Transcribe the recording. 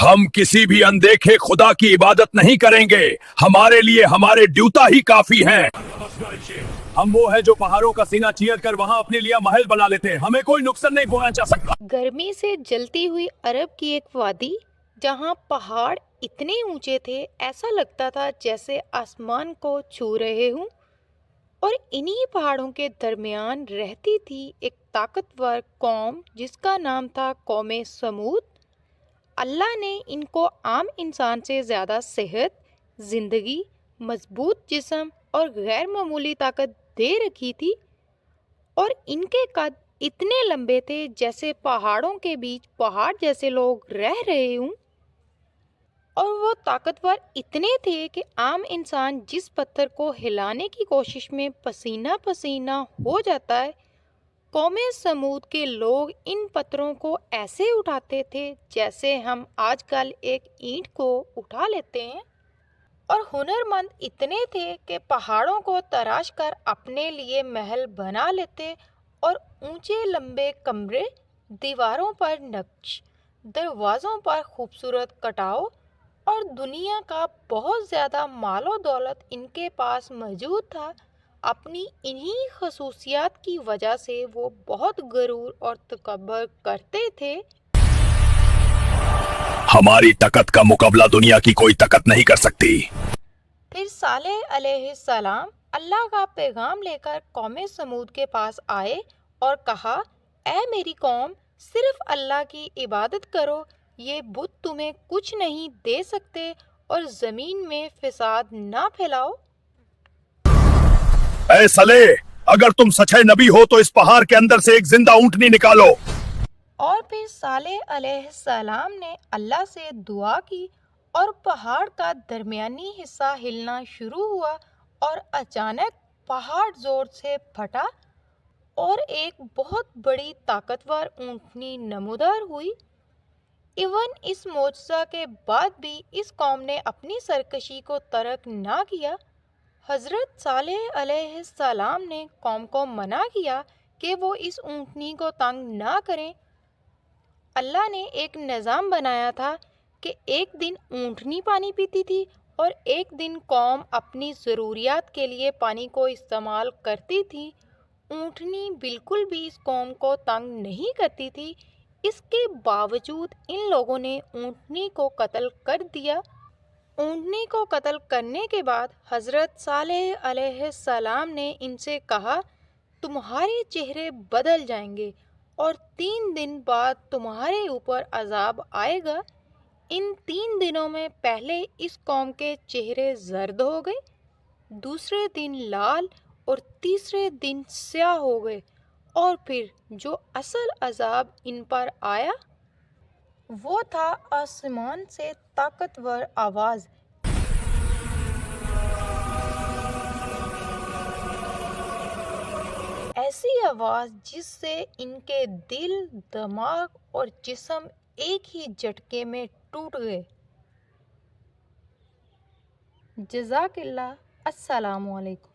ہم کسی بھی اندیکھے خدا کی عبادت نہیں کریں گے. ہمارے لیے ہمارے ڈیوتا ہی کافی ہیں. ہم وہ ہیں جو پہاڑوں کا سینہ چیر کر وہاں اپنے لیے محل بنا لیتے ہیں. ہمیں کوئی نقصان نہیں پہنچا سکتا. گرمی سے جلتی ہوئی عرب کی ایک وادی جہاں پہاڑ اتنے اونچے تھے ایسا لگتا تھا جیسے آسمان کو چھو رہے ہوں، اور انہی پہاڑوں کے درمیان رہتی تھی ایک طاقتور قوم جس کا نام تھا قوم سمود. اللہ نے ان کو عام انسان سے زیادہ صحت، زندگی، مضبوط جسم اور غیر معمولی طاقت دے رکھی تھی، اور ان کے قد اتنے لمبے تھے جیسے پہاڑوں کے بیچ پہاڑ جیسے لوگ رہ رہے ہوں، اور وہ طاقتور اتنے تھے کہ عام انسان جس پتھر کو ہلانے کی کوشش میں پسینہ پسینہ ہو جاتا ہے، قوم سمود کے لوگ ان پتھروں کو ایسے اٹھاتے تھے جیسے ہم آج کل ایک اینٹ کو اٹھا لیتے ہیں، اور ہنرمند اتنے تھے کہ پہاڑوں کو تراش کر اپنے لیے محل بنا لیتے، اور اونچے لمبے کمرے، دیواروں پر نقش، دروازوں پر خوبصورت کٹاؤ، اور دنیا کا بہت زیادہ مال و دولت ان کے پاس موجود تھا. اپنی انہی خصوصیات کی وجہ سے وہ بہت غرور اور تکبر کرتے تھے. ہماری طاقت کا مقابلہ دنیا کی کوئی طاقت نہیں کر سکتی. پھر صالح علیہ السلام اللہ کا پیغام لے کر قوم سمود کے پاس آئے اور کہا، اے میری قوم، صرف اللہ کی عبادت کرو، یہ بت تمہیں کچھ نہیں دے سکتے، اور زمین میں فساد نہ پھیلاؤ. اے صالح، اگر تم سچے نبی ہو تو اس پہاڑ کے اندر سے ایک زندہ اونٹنی نکالو. اور پھر صالح علیہ السلام نے اللہ سے دعا کی، اور پہاڑ کا درمیانی حصہ ہلنا شروع ہوا، اور اچانک پہاڑ زور سے پھٹا اور ایک بہت بڑی طاقتور اونٹنی نمودار ہوئی. اس معجزہ کے بعد بھی اس قوم نے اپنی سرکشی کو ترک نہ کیا. حضرت صالح علیہ السلام نے قوم کو منع کیا کہ وہ اس اونٹنی کو تنگ نہ کریں. اللہ نے ایک نظام بنایا تھا کہ ایک دن اونٹنی پانی پیتی تھی اور ایک دن قوم اپنی ضروریات کے لیے پانی کو استعمال کرتی تھی. اونٹنی بالکل بھی اس قوم کو تنگ نہیں کرتی تھی، اس کے باوجود ان لوگوں نے اونٹنی کو قتل کر دیا. اونٹنی کو قتل کرنے کے بعد حضرت صالح علیہ السلام نے ان سے کہا، تمہارے چہرے بدل جائیں گے اور 3 دن بعد تمہارے اوپر عذاب آئے گا. ان 3 دنوں میں پہلے اس قوم کے چہرے زرد ہو گئے، دوسرے دن لال، اور تیسرے دن سیاہ ہو گئے، اور پھر جو اصل عذاب ان پر آیا وہ تھا آسمان سے طاقتور آواز. ایسی آواز جس سے ان کے دل، دماغ اور جسم ایک ہی جھٹکے میں ٹوٹ گئے. جزاک اللہ. السلام علیکم.